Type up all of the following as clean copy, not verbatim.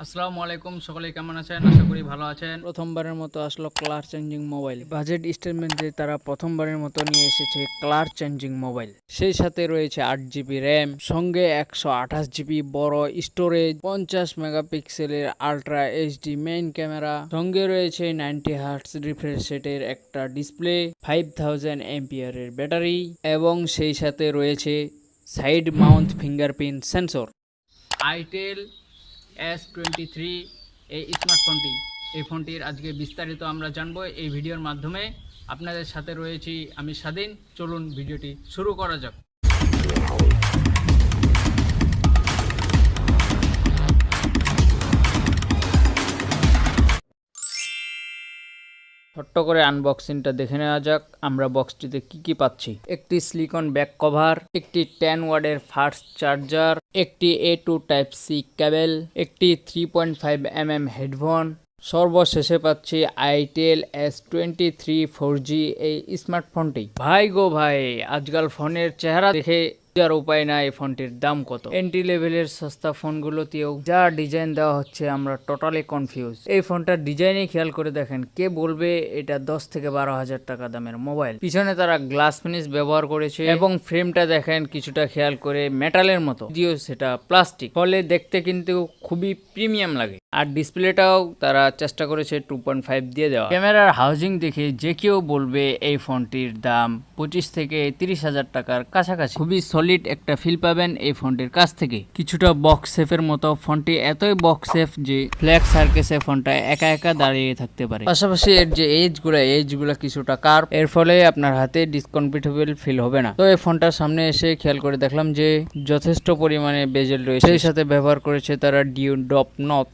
আসসালামু আলাইকুম, সকলে কেমন আছেন? আশা করি ভালো আছেন। প্রথমবারের মতো আসলো কালার চেঞ্জিং মোবাইল। বাজেট স্টেটমেন্টে তারা প্রথমবারের মতো নিয়ে এসেছে কালার চেঞ্জিং মোবাইল। সেই সাথে রয়েছে 8 জিবি র্যাম, সঙ্গে 128 জিবি বড় স্টোরেজ, 50 মেগাপিক্সেলের আলট্রা এইচডি মেইন ক্যামেরা, সঙ্গে রয়েছে 90 হার্টজ রিফ্রেশ রেটের একটা ডিসপ্লে, 5000 এমপিয়ারের ব্যাটারি এবং সেই সাথে রয়েছে side Mount fingerprint sensor. Itel S23 এই স্মার্টফোনটি, এই ফোনটির আজকে বিস্তারিত আমরা জানবো এই ভিডিওর মাধ্যমে। আপনাদের সাথে রয়েছি আমি স্বাধীন। চলুন ভিডিওটি শুরু করা যাক। ছোট্ট করে আনবক্সিংটা দেখে নেওয়া যাক আমরা বক্সটিতে কি কি পাচ্ছি। একটি সিলিকন ব্যাক কভার, একটি 10 ওয়াটের ফাস্ট চার্জার, একটি A2 টাইপ সি কেবল, একটি 3.5mm হেডফোন, সর্বশেষে পাচ্ছি আইটেল S23 4G এই স্মার্টফোনটি। ভাই গো ভাই, আজকাল ফোনের চেহারা দেখে যার উপায় নাই ফোনটির দাম কত। এন্ট্রি লেভেলের সস্তা ফোনগুলোতেও যা ডিজাইন দেওয়া হচ্ছে আমরা টোটালি কনফিউজ। এই ফোনটার ডিজাইনে খেয়াল করে দেখেন, কে বলবে এটা 10 থেকে 12 হাজার টাকা দামের মোবাইল। পিছনে তারা গ্লাস ফিনিশ ব্যবহার করেছে এবং ফ্রেমটা দেখেন কিছুটা খেয়াল করে মেটালের মতো, যদিও সেটা প্লাস্টিক, ফলে দেখতে কিন্তু খুবই প্রিমিয়াম লাগে। আর ডিসপ্লেটাও তারা চেষ্টা করেছে 2.5 দিয়ে দেওয়া। ক্যামেরার হাউজিং দেখে যে কেউ বলবে এই ফোনটির দাম 25 থেকে 30 হাজার টাকার কাছাকাছি। খুবই সলিড একটা ফিল পাবেন এই ফোনটির কাছ থেকে। কিছুটা বক্স শেপের মতো, ফোনটি এতই বক্স শেপ যে ফ্ল্যাগ সার্কেসে ফোনটা একা একা দাঁড়িয়ে থাকতে পারে। পাশাপাশি এর যে এজগুলা কিছুটা কার্ভ, এর ফলে আপনার হাতে ডিসকমফোর্টেবল ফিল হবে না। তো এই ফোনটার সামনে এসে খেয়াল করে দেখলাম যে যথেষ্ট পরিমাণে বেজেল রয়েছে, সেই সাথে ব্যবহার করেছে তারা ডিউ ডপ নচ।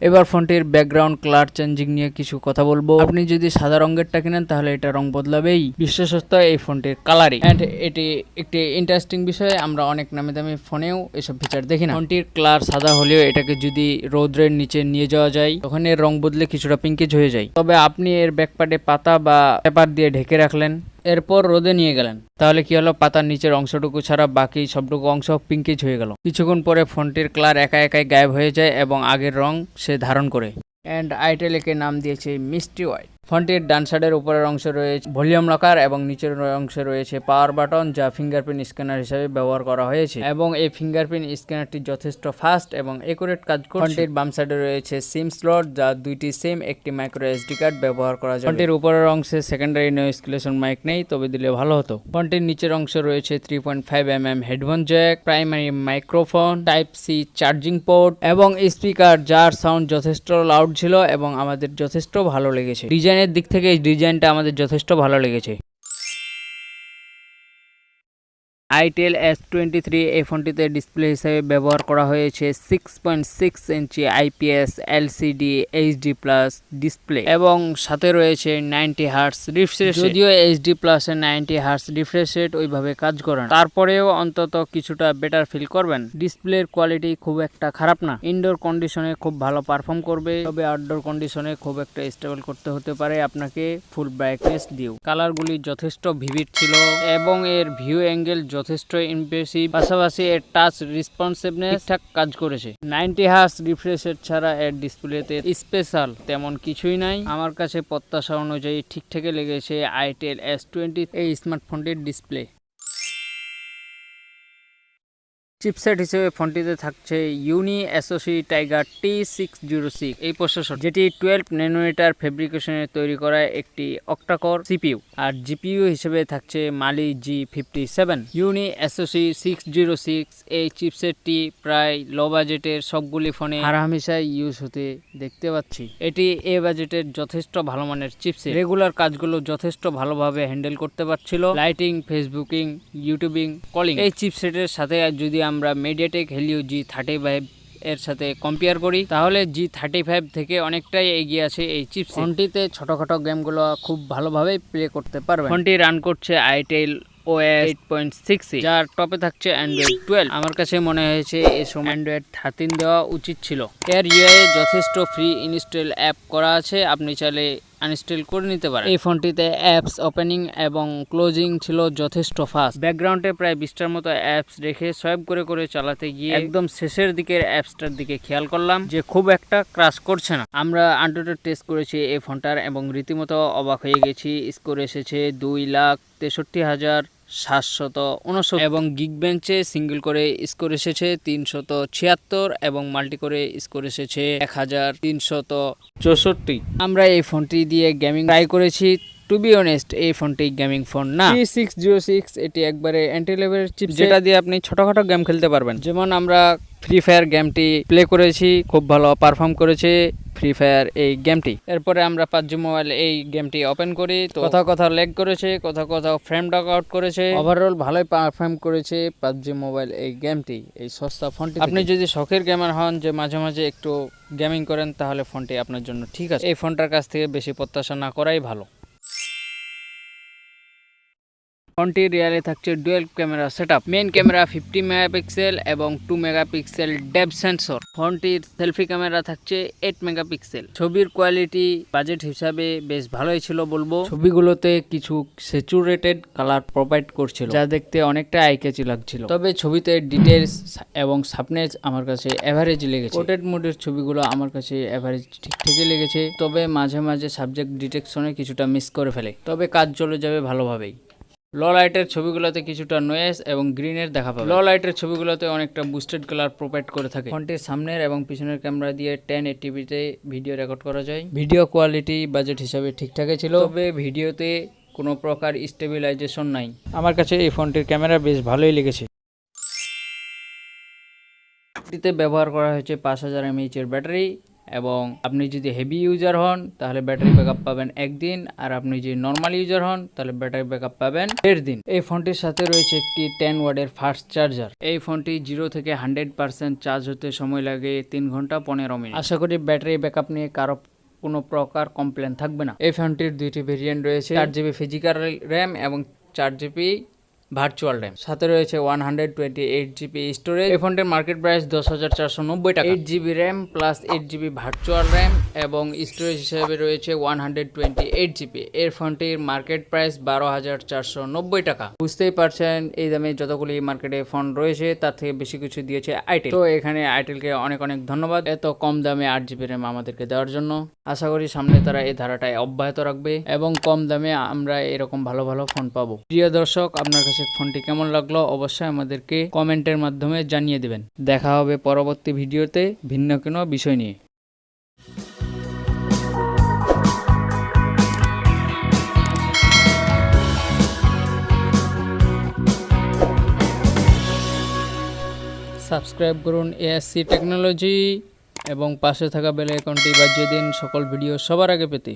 এবার ফোনটির ব্যাকগ্রাউন্ড কালার চেঞ্জিং নিয়ে কিছু কথা বলবো। আপনি যদি সাদা রঙেরটা কিনেন তাহলে এটা রং বদলাবেই, বিশেষত এই ফোনটির কালারিং। এন্ড এটি একটি ইন্টারেস্টিং বিষয়, আমরা অনেক নামি দামি ফোনেও এসব ফিচার দেখি না। ফোনটির কালার সাদা হলেও এটাকে যদি রৌদ্রের নিচে নিয়ে যাওয়া যায় তখন এর রং বদলে কিছুটা পিঙ্কিশ হয়ে যায়। তবে আপনি এর ব্যাকপার্টে পাতা বা পেপার দিয়ে ঢেকে রাখলেন, এরপর রোদে নিয়ে গেলেন, তাহলে কি হলো, পাতার নিচের অংশটুকু ছাড়া বাকি সবটুকু অংশ পিঙ্কিশ হয়ে গেল। কিছুক্ষণ পরে ফোনটির কালার একা একাই গায়েব হয়ে যায় এবং আগের রং সে ধারণ করে। এন্ড আইটেল একে নাম দিয়েছে মিস্টি হোয়াইট। ফোনটির ডান সাইডের উপরের অংশে রয়েছে ভলিউম লকার এবং নিচের অংশে রয়েছে পাওয়ার বাটন, যা ফিঙ্গারপ্রিন্ট স্ক্যানার হিসেবে ব্যবহার করা হয়েছে এবং এই ফিঙ্গারপ্রিন্ট স্ক্যানারটি যথেষ্ট ফাস্ট এবং একুরেট কাজ করছে। ফোনটির বাম সাইডে রয়েছে সিম স্লট, যা দুইটি সিম, একটি মাইক্রো এসডি কার্ড ব্যবহার করা যায়। ফোনটির উপরের অংশে সেকেন্ডারি নয়েজ ক্যান্সেলেশন মাইক নেই, তবে দিলে ভালো হতো। ফোনটির নিচের অংশে রয়েছে 3.5mm headphone jack, primary microphone, type C charging port এবং স্পিকার, যার সাউন্ড যথেষ্ট লাউড ছিল এবং আমাদের যথেষ্ট ভালো লেগেছে। ডিজাইনের দিক থেকে এই ডিজাইনটা আমাদের যথেষ্ট ভালো লেগেছে। আইটেল S23 এই ফোনটিতে ডিসপ্লে হিসেবে ব্যবহার করা হয়েছে 6.6 ইঞ্চি IPS LCD HD+ ডিসপ্লে এবং সাথে রয়েছে 90 হার্টজ রিফ্রেশ রেট। যদিও HD+ এর 90 হার্টজ রিফ্রেশ রেট ওইভাবে কাজ করে না, তারপরেও অন্তত কিছুটা বেটার ফিল করবেন। ডিসপ্লের কোয়ালিটি খুব একটা খারাপ না, ইনডোর কন্ডিশনে খুব ভালো পারফর্ম করবে, তবে আউটডোর কন্ডিশনে খুব একটা স্টেবল করতে হতে পারে আপনাকে ফুল ব্রাইটনেস দিয়েও। কালারগুলি যথেষ্ট ভিভিড ছিল এবং এর ভিউ অ্যাঙ্গেল যথেষ্ট ইমপ্রেসিভ। পাশাপাশি এর টাচ রেসপন্সিভনেস ঠিকঠাক কাজ করেছে। 90 হার্টজ রিফ্রেশ রেট ছাড়া এর ডিসপ্লেতে স্পেশাল তেমন কিছুই নাই। আমার কাছে প্রত্যাশা অনুযায়ী ঠিকঠাকই লেগেছে আইটেল S20 এই স্মার্টফোনটির ডিসপ্লে। চিপসেট হিসেবে ফোনটিতে থাকছে ইউনি এসওসি টাইগার T606 এই প্রসেসর, যেটি 12 ন্যানোমিটার ফেব্রিকেশনে তৈরি করা একটি অক্টাকোর সিপিইউ। আর জিপিইউ হিসেবে থাকছে মালি G57। ইউনি এসওসি 606 এই চিপসেটটি প্রায় লো বাজেটের সবগুলি ফোনে হারাহামেশাই ইউজ হতে দেখতে পাচ্ছি। এটি এ বাজেটের যথেষ্ট ভালো মানের চিপসেট, রেগুলার কাজগুলো যথেষ্ট ভালোভাবে হ্যান্ডেল করতে পারছিল, লাইটিং, ফেসবুকিং, ইউটিউবিং, কলিং। এই চিপসেটের সাথে যদি আমরা মিডিয়াটেক হেলিও G35 এর সাথে কম্পেয়ার করি তাহলে G35 থেকে অনেকটাই এগিয়ে আছে এই চিপসেট। ফোনটিতে ছোটখাটো গেমগুলো খুব ভালোভাবে প্লে করতে পারবে। ফোনটি রান করছে আইটেল OS 8.6, যার টপে থাকছে অ্যান্ড্রয়েড 12। আমার কাছে মনে হয়েছে এই সময় অ্যান্ড্রয়েড 13 দেওয়া উচিত ছিল। এর ইউআই যথেষ্ট ফ্রি ইনস্টল অ্যাপ করা আছে, আপনি চাইলে আনইনস্টল করে নিতে পারেন। এই ফোনটিতে অ্যাপস ওপেনিং এবং ক্লোজিং ছিল যথেষ্ট ফাস্ট। ব্যাকগ্রাউন্ডে প্রায় 20টার মতো অ্যাপস রেখে সোয়াইপ করে করে চালাতে গিয়ে একদম শেষের দিকের অ্যাপসটার দিকে খেয়াল করলাম যে খুব একটা ক্রাশ করছে না। আমরা আনটুটেড টেস্ট করেছি এই ফোনটার এবং রীতিমতো অবাক হয়ে গেছি। স্কোর এসেছে 2,63,769 এবং গিগ বেঞ্চে সিঙ্গেল করে স্কোর এসেছে 376 এবং মাল্টি করে স্কোর এসেছে 1,364। আমরা এই ফোনটি দিয়ে গেমিং ট্রাই করেছি। টু বি অনেস্ট, এই ফোনটি গেমিং ফোন না। 3606 এটি একবারে এন্ট্রি লেভেলের চিপ, যেটা দিয়ে আপনি ছোটখাটো গেম খেলতে পারবেন। যেমন আমরা ফ্রি ফায়ার গেমটি প্লে করেছি, খুব ভালো পারফর্ম করেছে ফ্রি ফায়ার এই গেমটি। এরপরে আমরা পাবজি মোবাইল এই গেমটি ওপেন করি, তো কোথাও ল্যাগ করেছে, কোথাও ফ্রেম ডক আউট করেছে। ওভারঅল ভালোই পারফর্ম করেছে পাবজি মোবাইল এই গেমটি এই সস্তা ফোনটি। আপনি যদি শখের গেমার হন, যে মাঝে মাঝে একটু গেমিং করেন, তাহলে ফোনটি আপনার জন্য ঠিক আছে। এই ফোনটার কাছ থেকে বেশি প্রত্যাশা না করাই ভালো। ফোনটি রিয়ালে থাকছে dual camera setup. Main camera 50 megapixel এবং 2 মেগাপিক্সেল ডেপথ সেন্সর। ফোনটির সেলফি ক্যামেরা থাকছে 8 মেগাপিক্সেল। ছবির কোয়ালিটি বাজেট হিসাবে বেশ ভালোই ছিল বলবো। ছবিগুলোতে কিছু স্যাচুরেটেড কালার প্রোভাইড করছিল, যা দেখতে অনেকটা আইক্যাচি লাগছিল। তবে ছবিতে ডিটেলস এবং শার্পনেস আমার কাছে এভারেজ লেগেছে। পোর্ট্রেট মোডের ছবিগুলো আমার কাছে এভারেজ ঠিকঠাকই লেগেছে, তবে মাঝে মাঝে সাবজেক্ট ডিটেকশনে কিছুটা মিস করে ফেলে, তবে কাজ চলে যাবে ভালোভাবেই। লো লাইটের ছবিগুলোতে কিছুটা নয়েজ এবং গ্রিনের দেখা পাবে। লো লাইটের ছবিগুলোতে অনেকটা বুস্টেড কালার প্রোভাইড করে থাকে। ফোনটির সামনের এবং পিছনের ক্যামেরা দিয়ে 1080p-তে ভিডিও রেকর্ড করা যায়। ভিডিও কোয়ালিটি বাজেট হিসাবে ঠিকঠাকই ছিল, তবে ভিডিওতে কোনো প্রকার স্টেবিলাইজেশন নাই। আমার কাছে এই ফোনটির ক্যামেরা বেশ ভালোই লেগেছে। ফোনটিতে ব্যবহার করা হয়েছে 5000 mAh এর ব্যাটারি, এবং আপনি যদি হেভি ইউজার হন তাহলে ব্যাটারি ব্যাকআপ পাবেন একদিন, আর আপনি যদি নর্মাল ইউজার হন তাহলে ব্যাটারি ব্যাকআপ পাবেন 1.5 দিন। এই ফোনটির সাথে রয়েছে একটি 10 ওয়াটের ফাস্ট চার্জার। এই ফোনটি 0 থেকে 100% চার্জ হতে সময় লাগে 3 ঘন্টা 15 মিনিট। আশা করি ব্যাটারি ব্যাকআপ নিয়ে কারো কোনো প্রকার কমপ্লেন থাকবে না। এই ফোনটির দুইটি ভেরিয়েন্ট রয়েছে, 4GB ফিজিক্যাল র্যাম এবং 4GB ভার্চুয়াল র্যাম। সাথে রয়েছে 128GB স্টোরেজ। এই ফোনটির মার্কেট প্রাইস 10,490 টাকা। 8GB RAM plus 8GB virtual RAM এবং স্টোরেজ হিসেবে রয়েছে 128GB। এর ফোনটির মার্কেট প্রাইস 12,490 টাকা। বুঝতেই পারছেন এই দামে যতগুলি মার্কেটে ফোন রয়েছে তার থেকে বেশি কিছু দিয়েছে আইটেল। তো এখানে আইটেলকে অনেক অনেক ধন্যবাদ এত কম দামে 8GB র্যাম আমাদেরকে দেওয়ার জন্য। আশা করি সামনে তারা এই ধারাটায় অব্যাহত রাখবে এবং কম দামে আমরা এরকম ভালো ভালো ফোন পাবো। প্রিয় দর্শক, আপনার কাছে ফোনটি কেমন লাগলো অবশ্যই আমাদেরকে কমেন্টের মাধ্যমে জানিয়ে দিবেন। দেখা হবে পরবর্তী ভিডিওতে ভিন্ন কোনো বিষয় নিয়ে। সাবস্ক্রাইব করুন ASC টেকনোলজি এবং পাশে থাকা বেল আইকনটি বাজিয়ে দিন সকল ভিডিও সবার আগে পেতে।